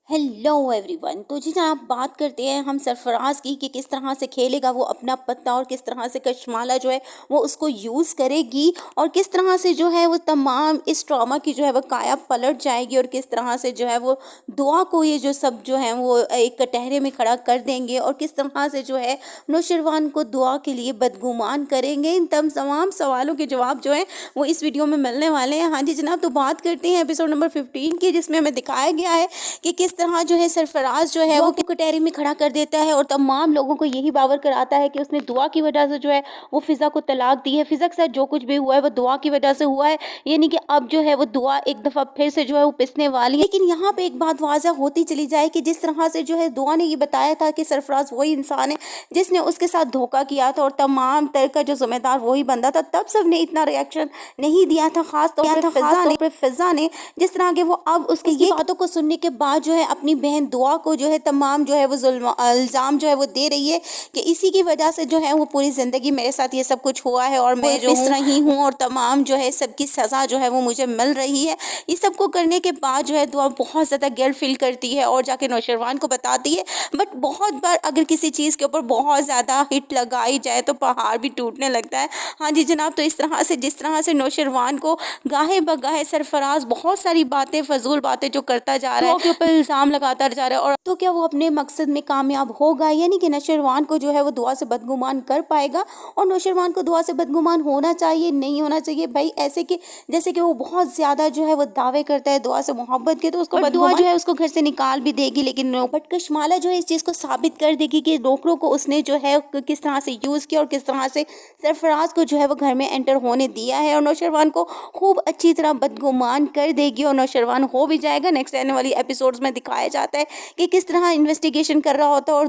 Hello everyone. तो जी जहाँ आप बात करते हैं हम सरफराज की कि किस तरह से खेलेगा वो अपना पत्ता और किस तरह से कशमाला जो है वो उसको यूज़ करेगी और किस तरह से जो है वो तमाम इस ट्रॉमा की जो है वो काया पलट जाएगी और किस तरह से जो है वो दुआ को ये जो सब जो है वो एक कटहरे में खड़ा कर देंगे और किस तरह से जो है नौशरवान को दुआ के लिए बदगुमान करेंगे। इन तमाम सवालों के जवाब जो है वो इस वीडियो में मिलने वाले हैं। हाँ जी जनाब, तो बात करते हैं एपिसोड नंबर 15 की, जिसमें हमें दिखाया गया है कि किस तरह जो है सरफराज जो है वो कटहरे में खड़ा कर देता है और तमाम लोगों को यही बावर कराता है कि उसने दुआ की वजह से जो है वो फिजा को तलाक दी है। फिजा के साथ जो कुछ भी हुआ है वो दुआ की वजह से हुआ है, यानी कि अब जो है वो दुआ एक दफा फिर से जो है वो पिसने वाली है। लेकिन यहाँ पे एक बात वाज़ा होती चली जाए कि जिस तरह से जो है दुआ ने ये बताया था कि सरफराज वही इंसान है जिसने उसके साथ धोखा किया था और तमाम तरह का जो जिम्मेदार वही बंदा था, तब सबने इतना रिएक्शन नहीं दिया था। खास तौर पर फिजा ने जिस तरह के वो अब उसके ये बातों को सुनने के बाद जो है अपनी बहन दुआ को जो है तमाम जो है वो इल्ज़ाम जो है वो दे रही है कि इसी की वजह से जो है वो पूरी ज़िंदगी मेरे साथ ये सब कुछ हुआ है और मैं जो इस रही हूँ और तमाम जो है सबकी सज़ा जो है वो मुझे मिल रही है। इस सब को करने के बाद जो है दुआ बहुत ज़्यादा गिल्ट फील करती है और जाके नौशरवान को बताती है। बट बहुत बार अगर किसी चीज़ के ऊपर बहुत ज़्यादा हिट लगाई जाए तो पहाड़ भी टूटने लगता है। हाँ जी जनाब, तो इस तरह से जिस तरह से नौशरवान को गाहे बगाहे सरफराज बहुत सारी बातें फजूल बातें जो करता जा रहा है के ऊपर इल्ज़ाम लगाता जा रहा है, और तो क्या वो अपने मकसद में कामयाब होगा, यानी कि नौशरवान को जो है वो दुआ से बदगुमान कर पाएगा। और नौशरवान को दुआ से बदगुमान होना चाहिए नहीं होना चाहिए भाई, ऐसे कि जैसे कि वो बहुत ज़्यादा जो है वो दावे करता है दुआ से मोहब्बत के, तो उसको दुआ जो है उसको घर से निकाल भी देगी। लेकिन बट कशमाला जो है इस चीज़ को साबित कर देगी कि नौकरों को उसने जो है किस तरह से यूज़ किया और किस तरह से सरफराज को जो है वो घर में एंटर होने दिया है और नौशरवान को खूब अच्छी तरह बदगुमान कर देगी और नौशरवान हो भी जाएगा। नेक्स्ट आने वाली एपिसोड्स में दिखाया जाता है कि किस तरह इन्वेस्टिगेशन कर रहा होता है और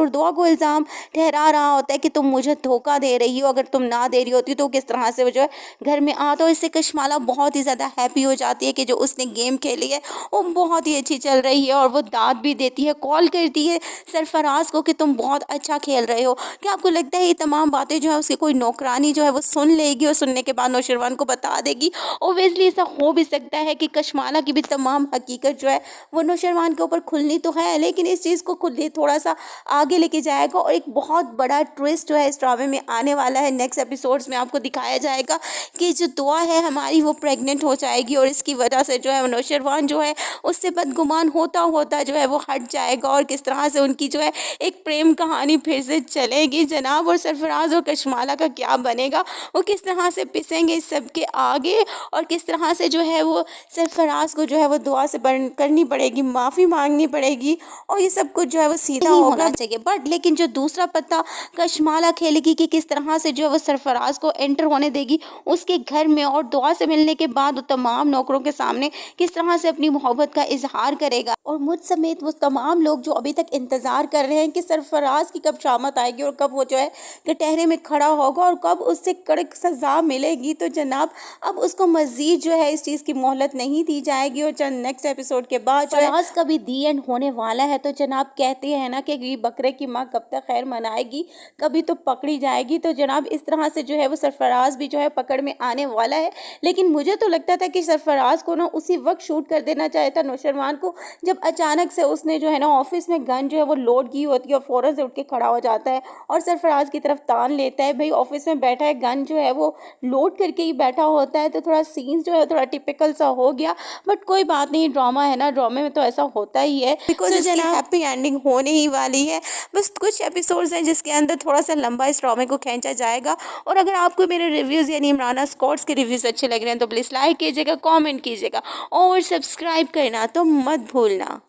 दुआ को इल्ज़ाम ठहरा रहा होता है कि तुम मुझे धोखा दे रही हो, अगर तुम ना दे रही होती तो किस तरह से वो जो है घर में आता। और इससे कशमाला बहुत ही ज़्यादा हैप्पी हो जाती है कि जो उसने गेम खेली है वो बहुत ही अच्छी चल रही है और वो दाद भी देती है, कॉल करती है सरफराज को कि तुम बहुत अच्छा खेल रहे हो। क्या आपको लगता है ये तमाम बातें जो है उसकी कोई नौकरानी जो है वो सुन लेगी और सुनने के बाद नौशरवान को बता देगी? ओबियसली ऐसा हो भी सकता है कि कशमाला की भी तमाम हकीकत जो है वो नौशरवान के ऊपर खुलनी तो है, लेकिन इस चीज़ को खुद थोड़ा सा आगे लेके जाएगा और एक बहुत बड़ा ट्विस्ट जो है इस ड्रामे में आने वाला है। नेक्स्ट एपिसोड्स में आपको दिखाया जाएगा कि जो दुआ है हमारी वो प्रेग्नेंट हो जाएगी और इसकी वजह से जो है नौशरवान जो है उससे बदगुमान होता होता जो है वो हट जाएगा और किस तरह से उनकी जो है एक प्रेम कहानी फिर से चलेगी जनाब। और सरफराज और कशमाला का क्या बनेगा, वो किस तरह से पिसेंगे इस सब के आगे और किस तरह से जो है वो सरफराज को जो है वो दुआ से करनी पड़ेगी, माफ़ी मांगनी पड़ेगी और ये सब कुछ जो है वो सीधा होना चाहिए। बट लेकिन जो दूसरा पत्ता कशमाला खेलेगी कि किस तरह से जो है वो सरफराज को एंटर होने देगी उसके घर में और दुआ से मिलने के बाद वो तमाम नौकरों के सामने किस तरह से अपनी मोहब्बत का इजहार करेगा और मुझ समेत वो तमाम लोग जो अभी तक इंतज़ार कर रहे हैं कि सरफराज की कब शामत आएगी और कब वो जो है कटहरे में खड़ा होगा और कब उससे कड़क सज़ा मिलेगी। तो जनाब अब उसको मज़ीद जो है इस चीज़ की मोहलत नहीं दी जाएगी और चंद नेक्स्ट एपिसोड के बाद फराज का भी दी एंड होने वाला है। तो जनाब कहते हैं ना कि ये बकरे की माँ कब तक खैर मनाएगी, कभी तो पकड़ी जाएगी। तो जनाब इस तरह से जो है वो सरफराज भी जो है पकड़ में आने वाला है। लेकिन मुझे तो लगता था कि सरफराज को ना उसी वक्त शूट कर देना चाहिए था नौशरवान को, जब अचानक से उसने जो है ना ऑफिस में गन जो है वो लोड की होती है और फ़ौरन से उठ के खड़ा हो जाता है और सरफराज की तरफ तान लेता है। भाई ऑफिस में बैठा है, गन जो है वो लोड करके ही बैठा होता है, तो थोड़ा सीन जो है थोड़ा टिपिकल सा हो गया। बट कोई बात नहीं, ड्रामा है ना, ड्रामे में तो ऐसा होता ही है बिकॉज इसकी हैप्पी एंडिंग होने ही वाली है। बस कुछ एपिसोड्स हैं जिसके अंदर थोड़ा सा लंबा इस ड्रामे को खींचा जाएगा। और अगर आपको मेरे रिव्यूज़ यानी इमराना स्कॉट्स के रिव्यूज़ अच्छे लग रहे हैं तो प्लीज़ लाइक कीजिएगा, कमेंट कीजिएगा और सब्सक्राइब करना तो मत भूलना।